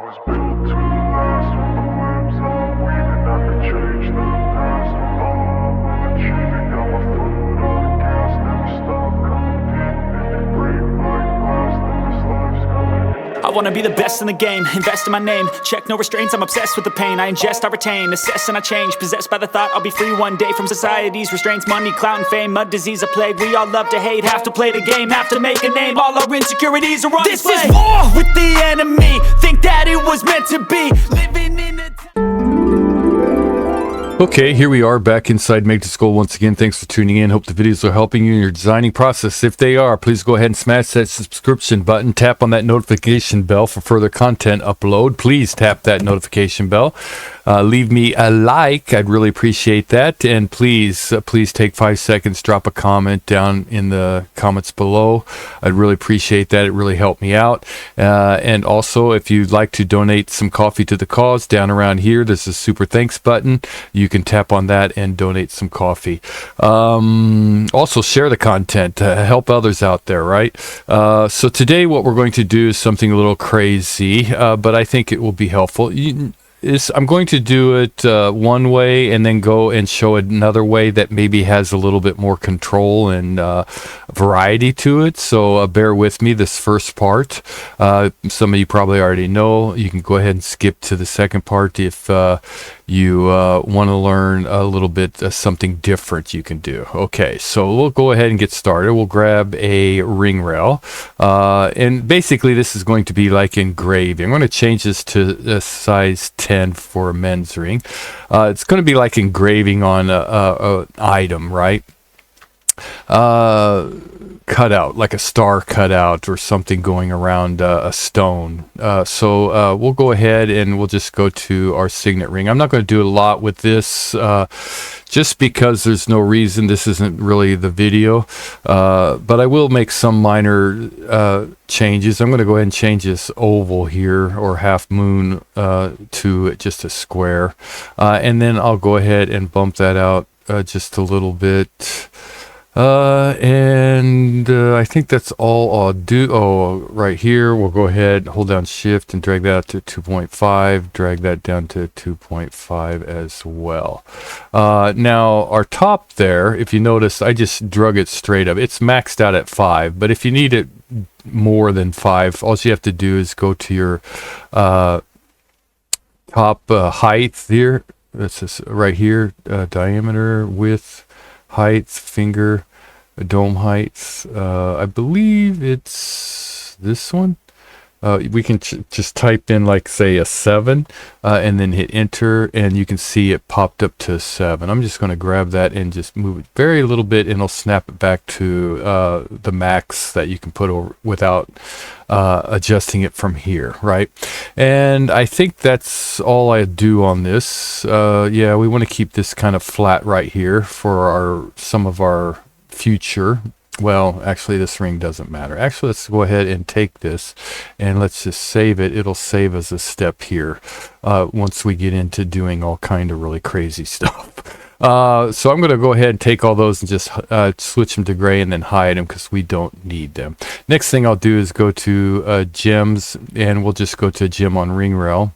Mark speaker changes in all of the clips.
Speaker 1: was built to last with the webs I'm weaving. I could change the past with all I'm achieving. Got my foot on gas, never stop competing. If you break like glass, then this life's gonna end.
Speaker 2: I wanna be the best in the game, invest in my name. Check no restraints, I'm obsessed with the pain. I ingest, I retain, assess and I change. Possessed by the thought I'll be free one day from society's restraints. Money, clout and fame, mud, disease, a plague. We all love to hate, have to play the game, have to make a name. All our insecurities are on display. This is war with the enemy. Think that it was meant to be. Living in a
Speaker 3: Okay, here we are back inside MatrixGold once again. Thanks for tuning in. Hope the videos are helping you in your designing process. If they are, please go ahead and smash that subscription button. Tap on that notification bell for further content upload. Please tap that notification bell. Leave me a like. I'd really appreciate that. And please take 5 seconds, drop a comment down in the comments below. I'd really appreciate that. It really helped me out. And also, if you'd like to donate some coffee to the cause, down around here, there's a super thanks button. You can tap on that and donate some coffee. Also, share the content. Help others out there, right? So today, what we're going to do is something a little crazy, but I think it will be helpful. I'm going to do it one way and then go and show another way that maybe has a little bit more control and variety to it. So bear with me this first part. Some of you probably already know. You can go ahead and skip to the second part if you want to learn a little bit something different you can do. Okay, so we'll go ahead and get started. We'll grab a ring rail. And basically this is going to be like engraving. I'm going to change this to size 10 for a men's ring. It's going to be like engraving on a item, right? Cutout, like a star cutout or something going around a stone. So we'll go ahead and we'll just go to our signet ring. I'm not going to do a lot with this just because there's no reason. This isn't really the video, but I will make some minor changes. I'm going to go ahead and change this oval here or half moon to just a square, and then I'll go ahead and bump that out just a little bit. I think that's all I'll do. Oh, right here, we'll go ahead, hold down shift and drag that out to 2.5, drag that down to 2.5 as well. Now our top there, if you notice, I just drug it straight up. It's maxed out at 5, but if you need it more than 5, all you have to do is go to your top height here. This is right here, diameter, width, height, finger, dome heights. I believe it's this one. We can just type in, like, say a 7 and then hit enter, and you can see it popped up to 7. I'm just going to grab that and just move it very little bit, and it'll snap it back to the max that you can put over without adjusting it from here, right? And I think that's all I do on this. Yeah, we want to keep this kind of flat right here for some of our future. Well, actually, this ring doesn't matter. Actually, let's go ahead and take this and let's just save it. It'll save as a step here once we get into doing all kind of really crazy stuff. So I'm going to go ahead and take all those and just switch them to gray and then hide them because we don't need them. Next thing I'll do is go to gems, and we'll just go to gem on ring rail.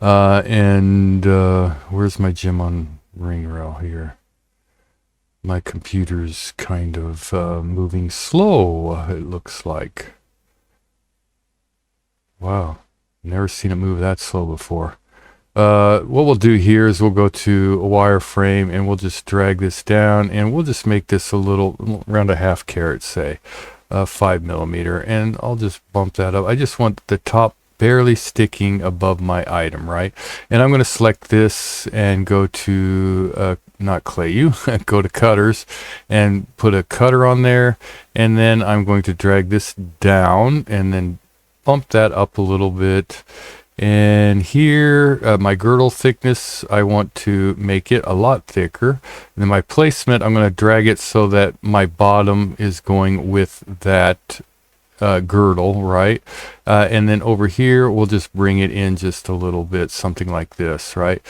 Speaker 3: Where's my gem on ring rail here? My computer's kind of moving slow, it looks like. Wow, never seen it move that slow before. What we'll do here is we'll go to a wireframe and we'll just drag this down, and we'll just make this a little, around a ½ carat, say, 5 millimeter, and I'll just bump that up. I just want the top barely sticking above my item, right? And I'm going to select this and go to not Clayu, go to cutters and put a cutter on there, and then I'm going to drag this down and then bump that up a little bit. And here, my girdle thickness, I want to make it a lot thicker. And then my placement, I'm going to drag it so that my bottom is going with that girdle, right? And then over here, we'll just bring it in just a little bit, something like this, right?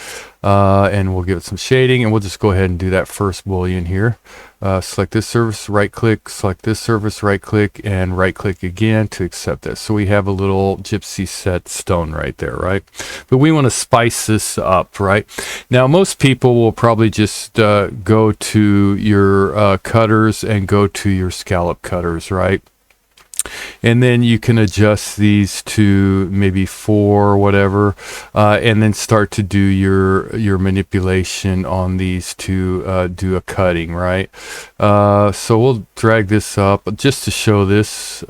Speaker 3: And we'll give it some shading, and we'll just go ahead and do that first boolean here. Select this surface, right click, select this surface, right click, and right click again to accept this. So we have a little gypsy set stone right there, right? But we want to spice this up, right? Now, most people will probably just go to your cutters and go to your scallop cutters, right? And then you can adjust these to maybe 4 or whatever, and then start to do your manipulation on these to do a cutting, right? So we'll drag this up just to show this,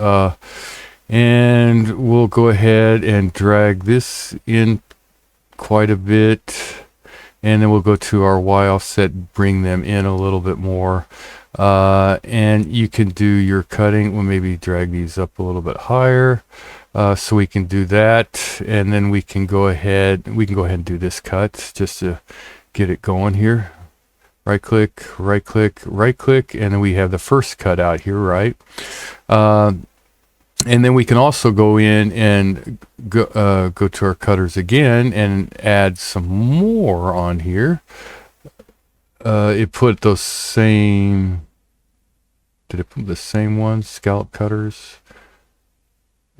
Speaker 3: and we'll go ahead and drag this in quite a bit, and then we'll go to our Y offset, bring them in a little bit more. And you can do your cutting. We'll maybe drag these up a little bit higher, so we can do that, and then we can go ahead and do this cut just to get it going here. Right click, right click, right click, and then we have the first cut out here, right? And then we can also go in and go to our cutters again and add some more on here. It put those same, did it put the same ones, scallop cutters?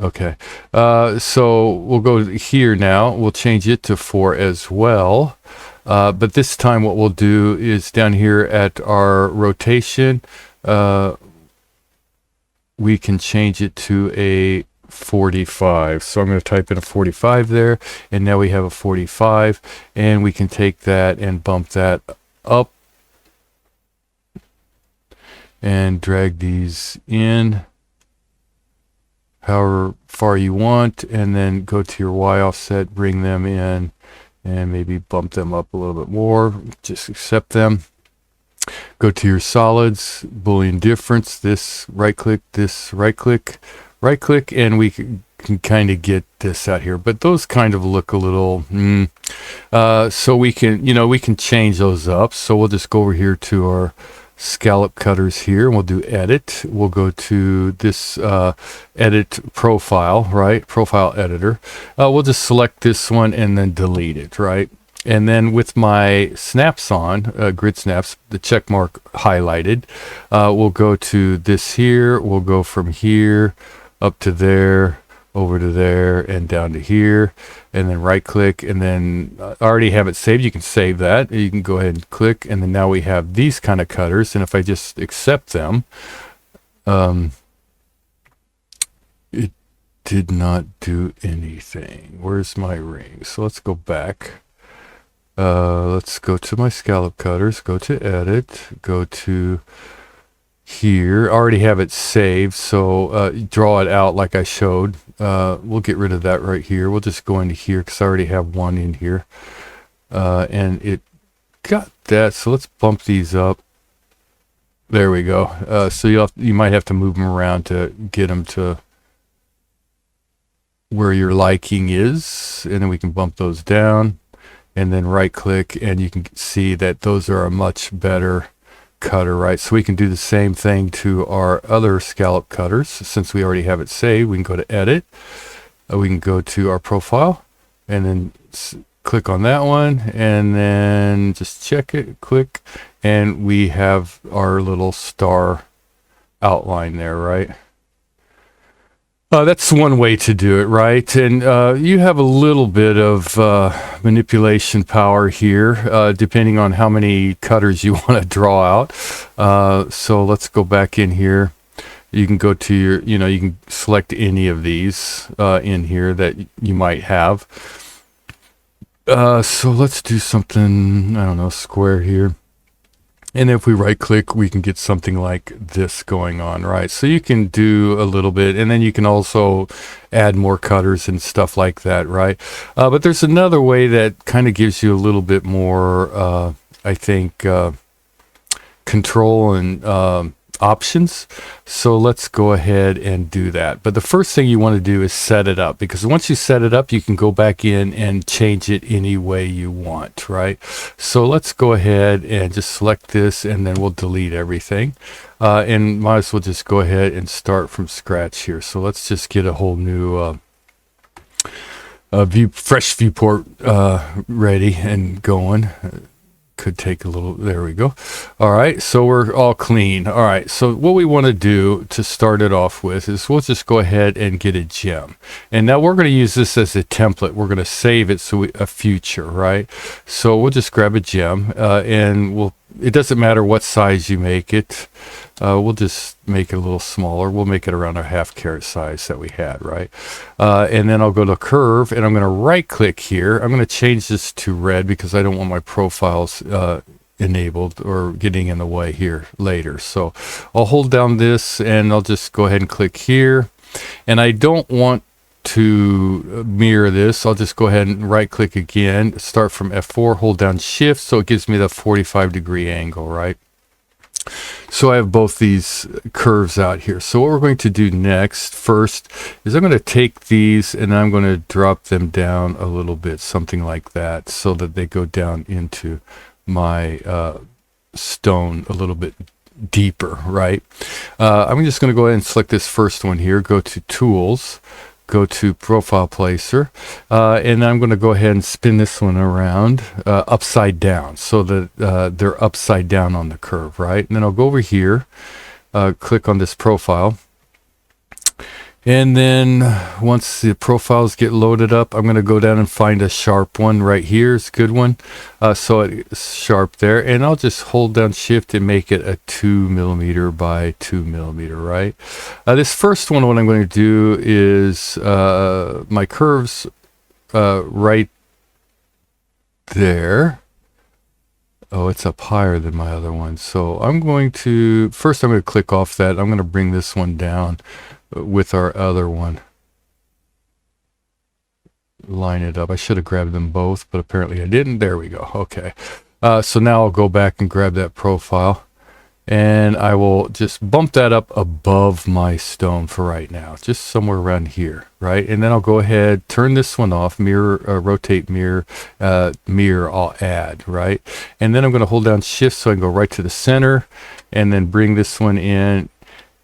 Speaker 3: Okay, so we'll go here now. We'll change it to 4 as well. But this time what we'll do is down here at our rotation, we can change it to a 45. So I'm going to type in a 45 there, and now we have a 45, and we can take that and bump that up and drag these in however far you want, and then go to your Y offset, bring them in, and maybe bump them up a little bit more. Just accept them. Go to your solids, Boolean difference, this right click, right click, and we can kind of get this out here. But those kind of look a little, so we can, we can change those up. So we'll just go over here to our scallop cutters here, and we'll do edit. We'll go to this edit profile, right? Profile editor. We'll just select this one and then delete it, right? And then with my snaps on, grid snaps, the check mark highlighted, we'll go to this here. We'll go from here up to there, over to there, and down to here, and then right click, and then I already have it saved. You can save that. You can go ahead and click, and then now we have these kind of cutters, and if I just accept them, it did not do anything. Where's my ring? So let's go back. Let's go to my scallop cutters, go to edit, go to here. I already have it saved, so draw it out like I showed. We'll get rid of that right here. We'll just go into here because I already have one in here, and it got that. So let's bump these up. There we go. So you might have to move them around to get them to where your liking is, and then we can bump those down, and then right click, and you can see that those are a much better cutter, right? So we can do the same thing to our other scallop cutters. Since we already have it saved, we can go to edit, we can go to our profile, and then click on that one, and then just check it, click, and we have our little star outline there, right? That's one way to do it, right? And you have a little bit of manipulation power here, depending on how many cutters you want to draw out. So let's go back in here. You can go to your, you can select any of these in here that you might have. So let's do something, I don't know, square here. And if we right click, we can get something like this going on, right? So you can do a little bit, and then you can also add more cutters and stuff like that, right? But there's another way that kind of gives you a little bit more, I think, control and options. So let's go ahead and do that. But the first thing you want to do is set it up, because once you set it up, you can go back in and change it any way you want, right? So let's go ahead and just select this, and then we'll delete everything. And might as well just go ahead and start from scratch here. So let's just get a whole new fresh viewport ready and going. Could take a little, there we go. All right, so we're all clean. All right, so what we want to do to start it off with is we'll just go ahead and get a gem. And now we're going to use this as a template. We're going to save it so a future, right? So we'll just grab a gem, and it doesn't matter what size you make it. We'll just make it a little smaller. We'll make it around a 1/2 carat size that we had, right? And then I'll go to curve, and I'm going to right click here. I'm going to change this to red because I don't want my profiles enabled or getting in the way here later. So I'll hold down this, and I'll just go ahead and click here. And I don't want to mirror this. I'll just go ahead and right click again, start from F4, hold down shift, so it gives me the 45-degree angle, right? So I have both these curves out here. So what we're going to do next first is I'm going to take these and I'm going to drop them down a little bit, something like that, so that they go down into my stone a little bit deeper, right? I'm just going to go ahead and select this first one here, go to Tools, go to Profile Placer, and I'm going to go ahead and spin this one around upside down so that they're upside down on the curve, right? And then I'll go over here, click on this profile, and then once the profiles get loaded up, I'm going to go down and find a sharp one right here. It's a good one. So it's sharp there, and I'll just hold down shift and make it a 2mm by 2mm, right? This first one, what I'm going to do is my curves right there. Oh, it's up higher than my other one. So I'm going to click off that. I'm going to bring this one down with our other one. Line it up. I should have grabbed them both, but apparently I didn't. There we go. Okay. So now I'll go back and grab that profile, and I will just bump that up above my stone for right now, just somewhere around here, right? And then I'll go ahead, turn this one off, mirror, rotate mirror, mirror I'll add, right? And then I'm going to hold down shift so I can go right to the center, and then bring this one in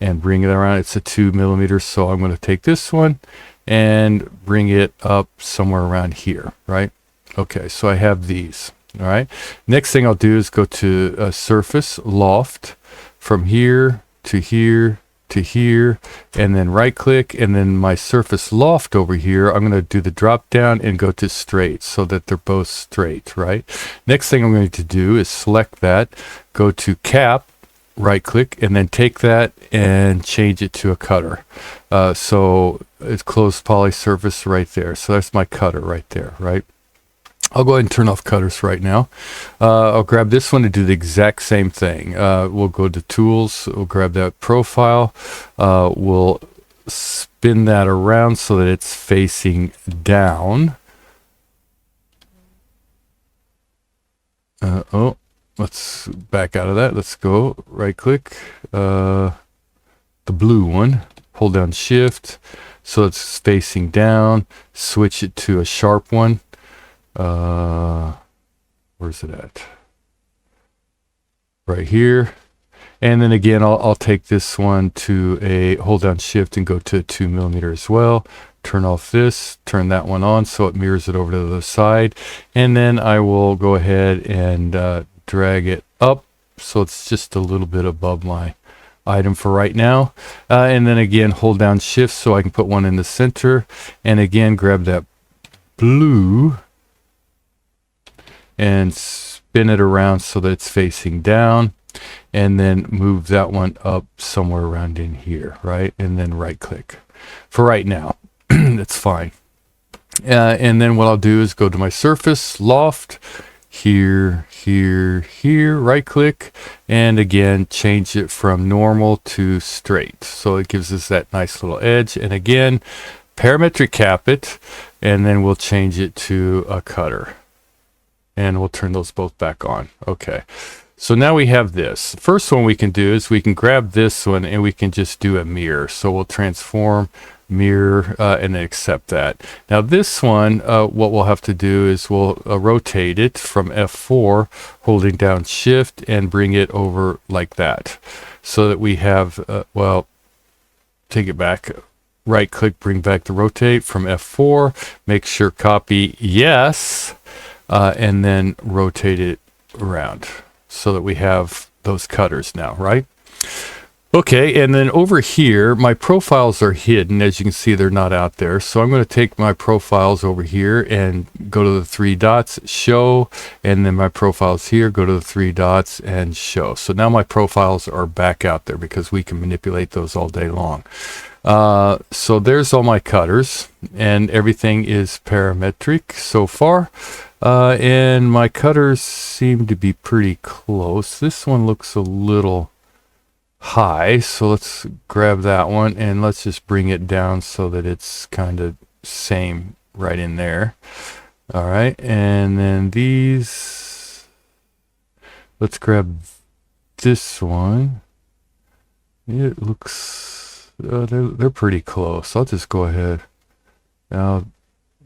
Speaker 3: and bring it around. It's a 2mm, so I'm going to take this one and bring it up somewhere around here, right? Okay, so I have these. All right, next thing I'll do is go to surface, loft, from here to here to here, and then right click, and then my surface loft over here, I'm going to do the drop down and go to straight so that they're both straight, right? Next thing I'm going to do is select that, go to cap, right click, and then take that and change it to a cutter. So it's closed poly surface right there. So that's my cutter right there, right? I'll go ahead and turn off cutters right now. I'll grab this one to do the exact same thing. We'll go to Tools, we'll grab that profile, we'll spin that around so that it's facing down. Let's back out of that. Let's go right click, the blue one, hold down shift so it's facing down, switch it to a sharp one. Where's it at? Right here. And then again, I'll take this one to a hold down shift and go to 2mm as well. Turn off this, turn that one on so it mirrors it over to the other side. And then I will go ahead and drag it up so it's just a little bit above my item for right now. And then again, hold down shift so I can put one in the center. And again, grab that blue and spin it around so that it's facing down, and then move that one up somewhere around in here, right? And then right click. For right now, that's fine. And then what I'll do is go to my surface, loft, here, here, here, right click, and again, change it from normal to straight. So it gives us that nice little edge. And again, parametric cap it, and then we'll change it to a cutter. And we'll turn those both back on. Okay. So now we have this. The first one we can do is we can grab this one and we can just do a mirror. So we'll transform, mirror, and then accept that. Now this one, what we'll have to do is we'll rotate it from F4, holding down Shift, and bring it over like that. So that we have, well, take it back. Right click, bring back the rotate from F4, make sure copy yes, and then rotate it around so that we have those cutters now, right? Okay, and then over here, my profiles are hidden. As you can see, they're not out there. So I'm going to take my profiles over here and go to the 3 dots, show, and then my profiles here, go to the 3 dots and show. So now my profiles are back out there because we can manipulate those all day long. So there's all my cutters, and everything is parametric so far. And my cutters seem to be pretty close. This one looks a little high, so let's grab that one and let's just bring it down so that it's kind of same right in there. All right, and then these, let's grab this one. It looks, they're pretty close. I'll just go ahead. Now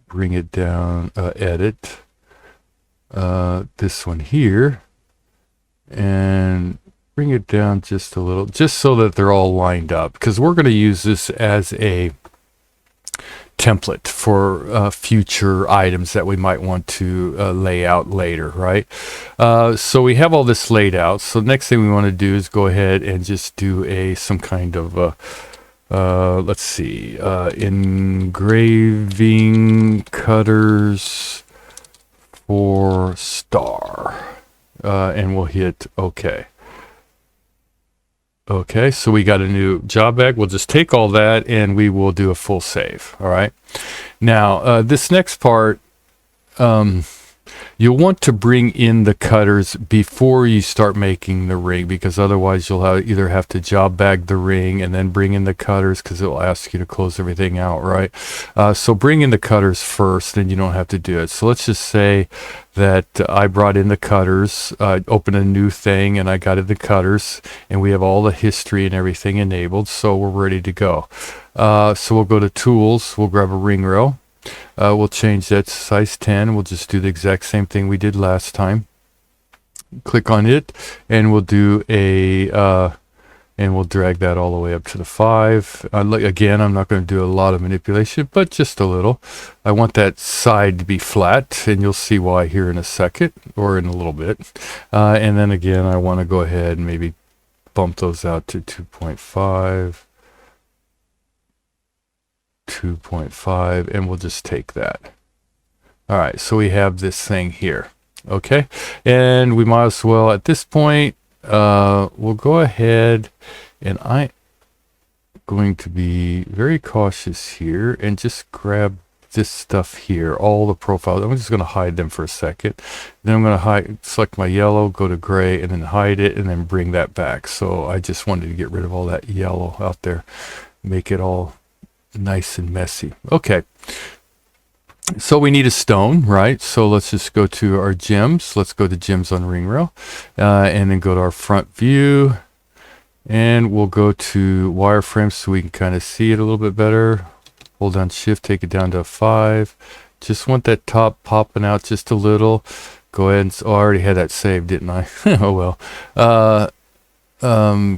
Speaker 3: bring it down, edit. This one here, and bring it down just a little, just so that they're all lined up, because we're going to use this as a template for future items that we might want to lay out later, right? So we have all this laid out. So next thing we want to do is go ahead and just do some kind of let's see, engraving cutters for Star, and we'll hit OK. Okay, so we got a new job bag. We'll just take all that and we will do a full save. All right. Now, this next part, you'll want to bring in the cutters before you start making the ring, because otherwise you'll either have to job bag the ring and then bring in the cutters, because it'll ask you to close everything out, right? So bring in the cutters first, then you don't have to do it. So let's just say that I brought in the cutters, opened a new thing, and I got in the cutters, and we have all the history and everything enabled, so we're ready to go. So we'll go to Tools, we'll grab a ring rail. We'll change that to size 10. We'll just do the exact same thing we did last time. Click on it, and we'll do and we'll drag that all the way up to the 5. Again, I'm not going to do a lot of manipulation, but just a little. I want that side to be flat, and you'll see why here in a second, or in a little bit. And then again, I want to go ahead and maybe bump those out to 2.5. 2.5, and we'll just take that. All right, so we have this thing here. Okay, and we might as well at this point, we'll go ahead, and I'm going to be very cautious here and just grab this stuff here, all the profiles. I'm just going to hide them for a second. Then I'm going to select my yellow, go to gray, and then hide it, and then bring that back. So I just wanted to get rid of all that yellow out there, make it all nice and messy. Okay, so we need a stone, right? So let's just go to our gems. Let's go to gems on ring rail, and then go to our front view, and we'll go to wireframe so we can kind of see it a little bit better. Hold down Shift, take it down to a 5. Just want that top popping out just a little. Go ahead and, oh, I already had that saved, didn't I? Oh well.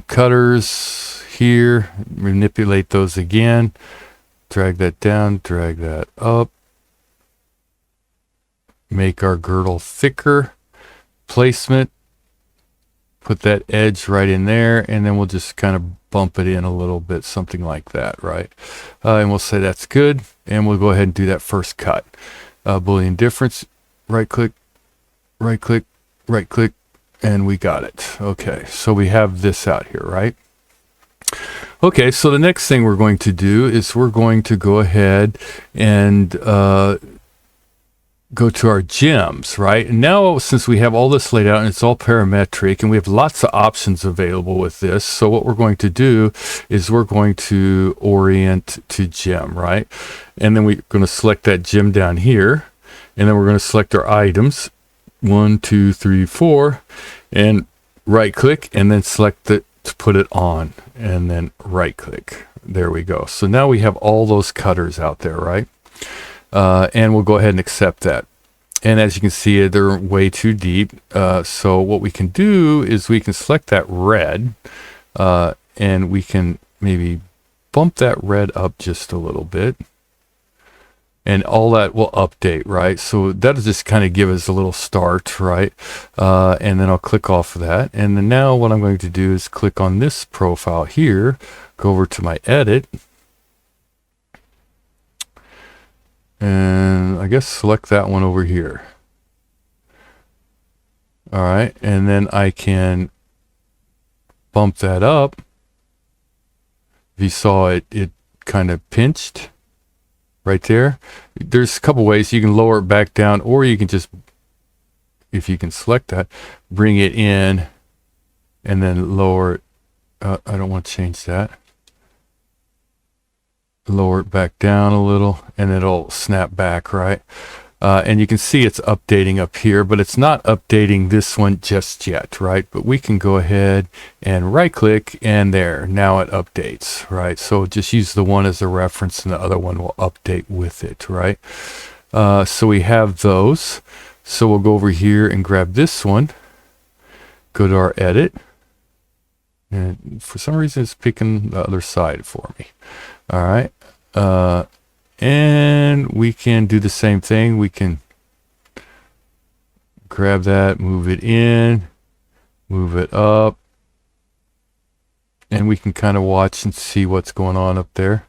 Speaker 3: Cutters here, manipulate those again. Drag that down, drag that up. Make our girdle thicker. Placement. Put that edge right in there, and then we'll just kind of bump it in a little bit, something like that, right? And we'll say that's good, and we'll go ahead and do that first cut. Boolean difference, right click, right click, right click, and we got it. Okay, so we have this out here, right? Okay, so the next thing we're going to do is we're going to go ahead and go to our gems, right? And now, since we have all this laid out and it's all parametric, and we have lots of options available with this, so what we're going to do is we're going to orient to gem, right? And then we're going to select that gem down here, and then we're going to select our items, 1, 2, 3, 4, and right click and then select it to put it on, and then right click. There we go. So now we have all those cutters out there, right? And we'll go ahead and accept that. And as you can see, they're way too deep. So what we can do is we can select that red, and we can maybe bump that red up just a little bit. And all that will update, right? So that'll just kind of give us a little start, right? And then I'll click off of that. And then now what I'm going to do is click on this profile here, go over to my edit, and I guess select that one over here. All right, and then I can bump that up. If you saw it, it kind of pinched right there. There's a couple ways. You can lower it back down, or you can just, if you can select that, bring it in and then lower it. I don't want to change that. Lower it back down a little and it'll snap back, right? And you can see it's updating up here, but it's not updating this one just yet, right? But we can go ahead and right click, and there, now it updates, right? So just use the one as a reference and the other one will update with it, right? So we have those. So we'll go over here and grab this one, go to our edit, and for some reason it's picking the other side for me. All right. And we can do the same thing. We can grab that, move it in, move it up, and we can kind of watch and see what's going on up there.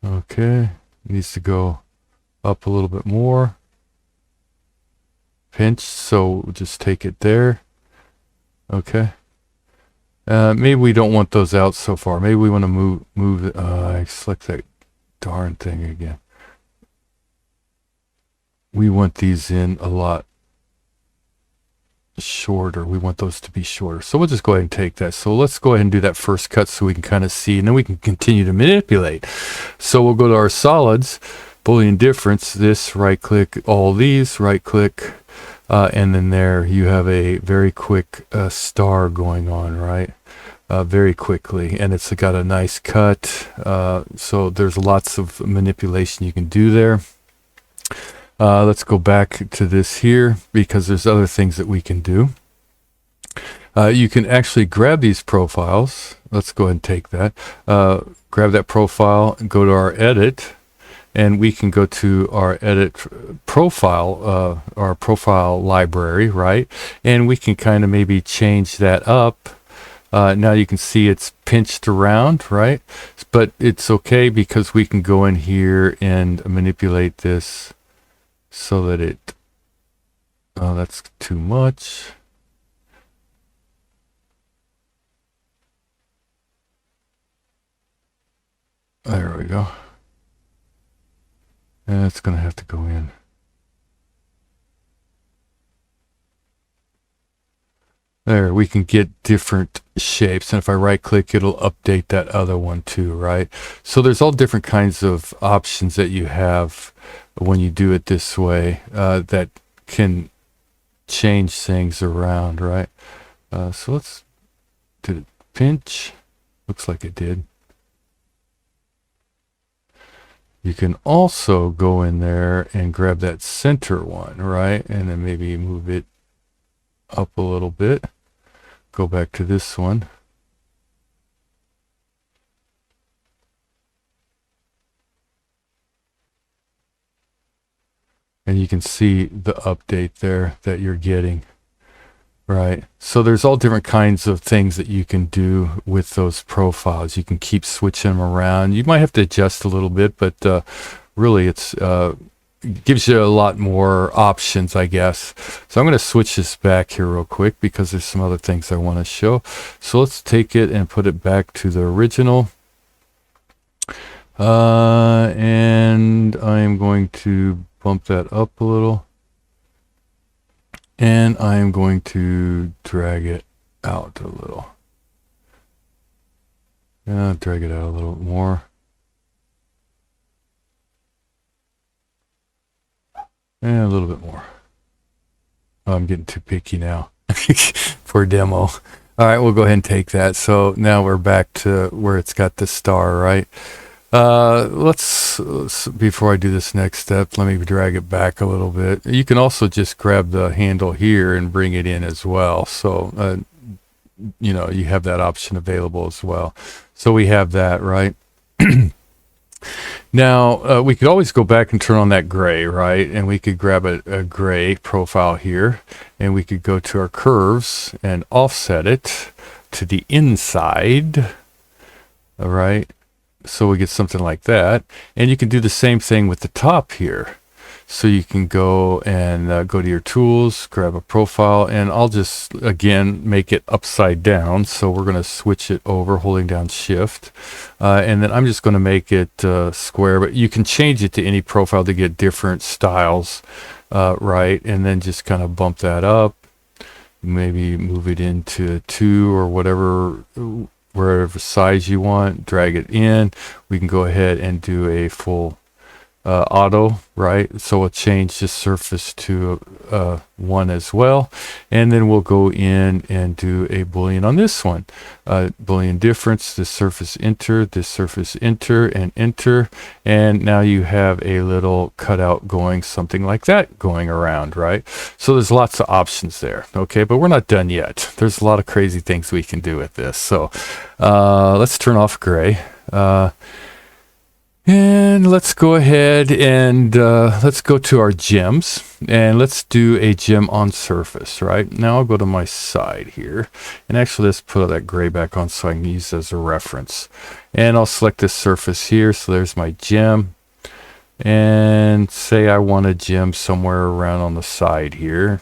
Speaker 3: Okay, needs to go up a little bit more. Pinch, so we'll just take it there. Okay. Maybe we don't want those out so far. Maybe we want to move. I select that darn thing again. We want these in a lot shorter. We want those to be shorter. So we'll just go ahead and take that. So let's go ahead and do that first cut so we can kind of see, and then we can continue to manipulate. So we'll go to our solids, Boolean difference, this, right click, all these, right click, and then there you have a very quick star going on, right? Very quickly, and it's got a nice cut. So there's lots of manipulation you can do there. Let's go back to this here because there's other things that we can do. You can actually grab these profiles. Let's go ahead and take that. Grab that profile and go to our edit, and we can go to our edit profile, our profile library, right? And we can kind of maybe change that up. Now you can see it's pinched around, right? But it's okay because we can go in here and manipulate this so that it, oh, that's too much. There we go. And it's going to have to go in. There, we can get different shapes, and if I right click, it'll update that other one too, right? So there's all different kinds of options that you have when you do it this way that can change things around, right? So let's do the pinch. Looks like it did. You can also go in there and grab that center one, right? And then maybe move it up a little bit. Go back to this one. And you can see the update there that you're getting, right? So there's all different kinds of things that you can do with those profiles. You can keep switching them around. You might have to adjust a little bit, but really it's gives you a lot more options, I guess. So I'm going to switch this back here real quick because there's some other things I want to show. So let's take it and put it back to the original. And I'm going to bump that up a little. And I'm going to drag it out a little. Drag it out a little more. a little bit more. Oh, I'm getting too picky now for a demo. All right, we'll go ahead and take that. So now we're back to where it's got the star, right? Let's before I do this next step, let me drag it back a little bit. You can also just grab the handle here and bring it in as well. So, you know, you have that option available as well. So we have that, right? Now, we could always go back and turn on that gray, right? And we could grab a gray profile here, and we could go to our curves and offset it to the inside, all right? So we get something like that. And you can do the same thing with the top here. So you can go and go to your tools, grab a profile, and I'll just, again, make it upside down. So we're going to switch it over, holding down Shift. And then I'm just going to make it square, but you can change it to any profile to get different styles, right? And then just kind of bump that up. Maybe move it into 2 or whatever, wherever size you want, drag it in. We can go ahead and do a full auto, right? So we'll change this surface to 1 as well, and then we'll go in and do a boolean on this one. Boolean difference, this surface enter, this surface enter, and enter, and now you have a little cutout going, something like that going around, right? So there's lots of options there, okay? But we're not done yet. There's a lot of crazy things we can do with this. So let's turn off gray. And let's go ahead and let's go to our gems, and let's do a gem on surface. Right now I'll go to my side here, and actually let's put that gray back on so I can use it as a reference, and I'll select this surface here. So there's my gem, and say I want a gem somewhere around on the side here,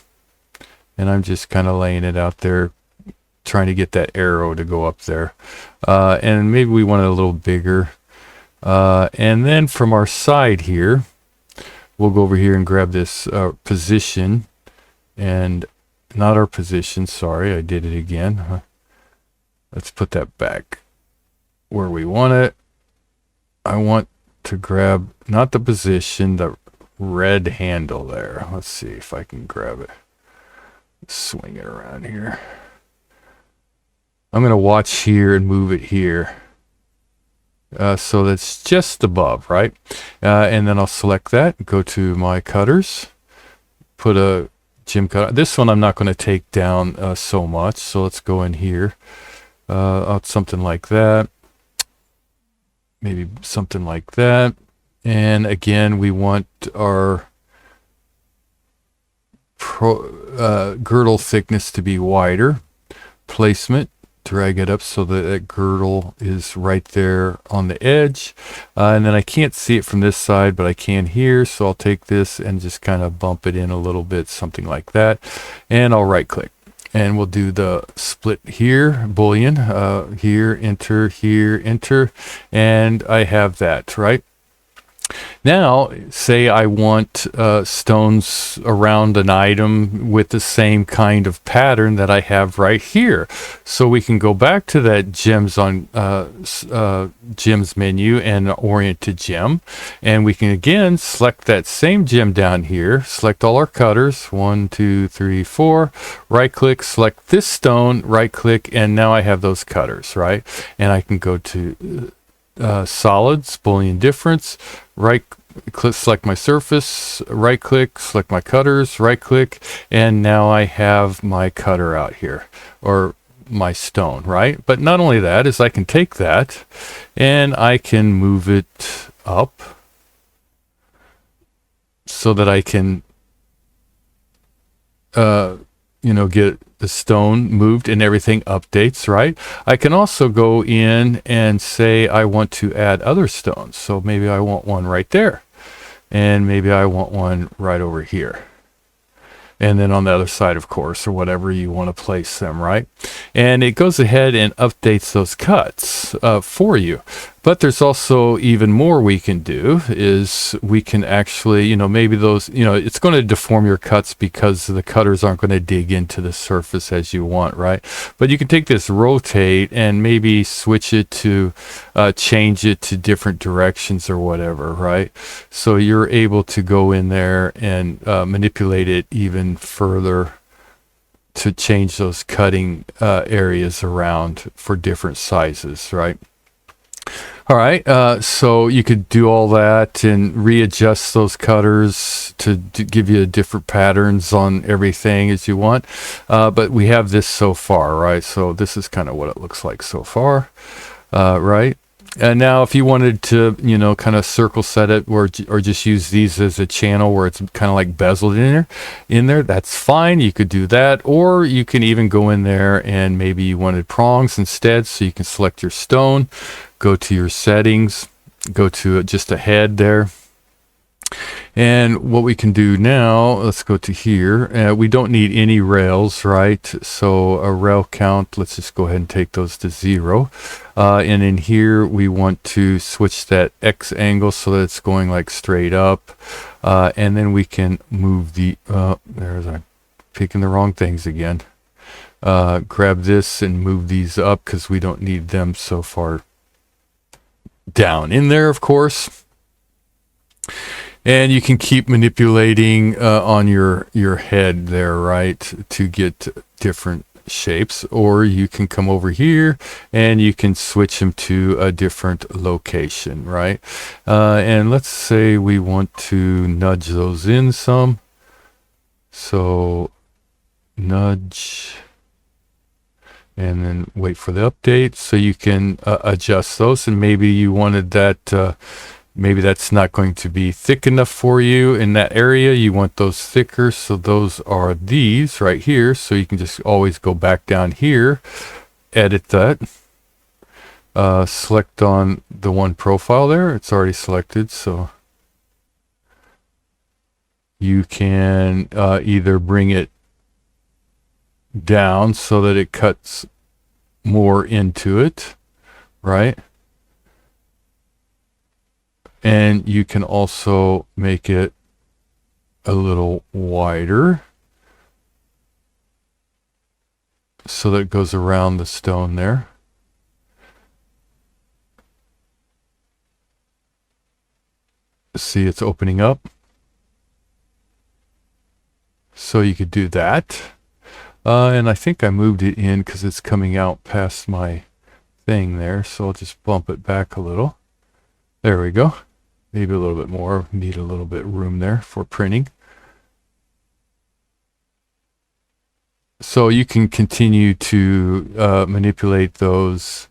Speaker 3: and I'm just kind of laying it out there, trying to get that arrow to go up there, and maybe we want it a little bigger. And then from our side here, we'll go over here and grab this position, and not our position, sorry, I did it again. Let's put that back where we want it. I want to grab, not the position, the red handle there. Let's see if I can grab it. Swing it around here. I'm going to watch here and move it here. So that's just above, right? And then I'll select that, go to my cutters, put a gem cutter. This one I'm not going to take down so much, so let's go in here, something like that, maybe something like that. And again, we want our girdle thickness to be wider. Placement, drag it up so that that girdle is right there on the edge, and then I can't see it from this side, but I can here, so I'll take this and just kind of bump it in a little bit, something like that, and I'll right click, and we'll do the split here, boolean, here, enter, and I have that, right? Now, say I want stones around an item with the same kind of pattern that I have right here. So we can go back to that gems on gems menu and orient to gem. And we can again select that same gem down here, select all our cutters, 1, 2, 3, 4, right click, select this stone, right click, and now I have those cutters, right? And I can go to solids, boolean difference, right click, select my surface, right click, select my cutters, right click, and now I have my cutter out here, or my stone, right? But not only that, is I can take that and I can move it up so that I can you know, get the stone moved and everything updates, right? I can also go in and say I want to add other stones. So maybe I want one right there, and maybe I want one right over here, and then on the other side, of course, or whatever you want to place them, right? And it goes ahead and updates those cuts for you. But there's also even more we can do is we can actually, you know, maybe those, you know, it's going to deform your cuts because the cutters aren't going to dig into the surface as you want, right? But you can take this, rotate, and maybe switch it to change it to different directions or whatever, right? So you're able to go in there and manipulate it even further to change those cutting areas around for different sizes, right? All right, so you could do all that and readjust those cutters to give you different patterns on everything as you want. But we have this so far, right? So this is kind of what it looks like so far, right? And now if you wanted to, you know, kind of circle set it or just use these as a channel where it's kind of like bezeled in there, that's fine. You could do that, or you can even go in there and maybe you wanted prongs instead, so you can select your stone, go to your settings, go to just a head there. And what we can do now, let's go to here. We don't need any rails, right? So a rail count, let's just go ahead and take those to 0. And in here, we want to switch that X angle so that it's going like straight up. And then we can move the, I'm picking the wrong things again. Grab this and move these up because we don't need them so far down in there, of course. And you can keep manipulating on your head there, right, to get different shapes. Or you can come over here and you can switch them to a different location, right? And let's say we want to nudge those in some. So nudge, and then wait for the update. So you can adjust those, and maybe you wanted that maybe that's not going to be thick enough for you in that area. You want those thicker. So those are these right here. So you can just always go back down here, edit that, select on the one profile there. It's already selected. So you can either bring it down so that it cuts more into it, right? And you can also make it a little wider so that it goes around the stone there. See, it's opening up. So you could do that. And I think I moved it in because it's coming out past my thing there. So I'll just bump it back a little. There we go. Maybe a little bit more. Need a little bit of room there for printing. So you can continue to manipulate those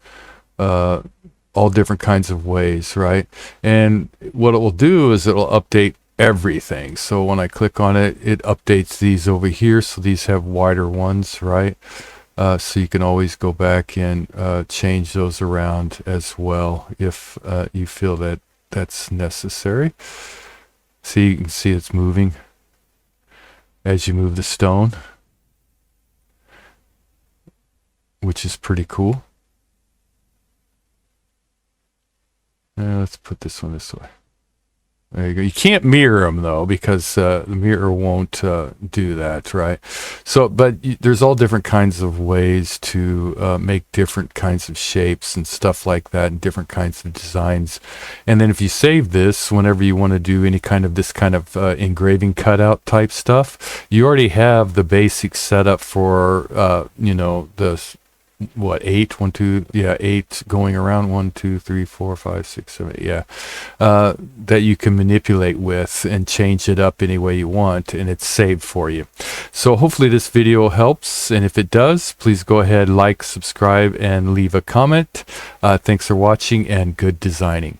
Speaker 3: all different kinds of ways, right? And what it will do is it'll update everything. So when I click on it, it updates these over here. So these have wider ones, right? So you can always go back and change those around as well if you feel that that's necessary. So you can see it's moving as you move the stone, which is pretty cool. Let's put this one this way. There you go. You can't mirror them though, because the mirror won't do that, right? So, but there's all different kinds of ways to make different kinds of shapes and stuff like that, and different kinds of designs. And then if you save this, whenever you want to do any kind of this kind of engraving cutout type stuff, you already have the basic setup for you know, the what, 8 going around, 1 2 3 4 5 6 7 8, that you can manipulate with and change it up any way you want, and it's saved for you. So hopefully this video helps, and if it does, please go ahead, like, subscribe, and leave a comment. Thanks for watching, and good designing.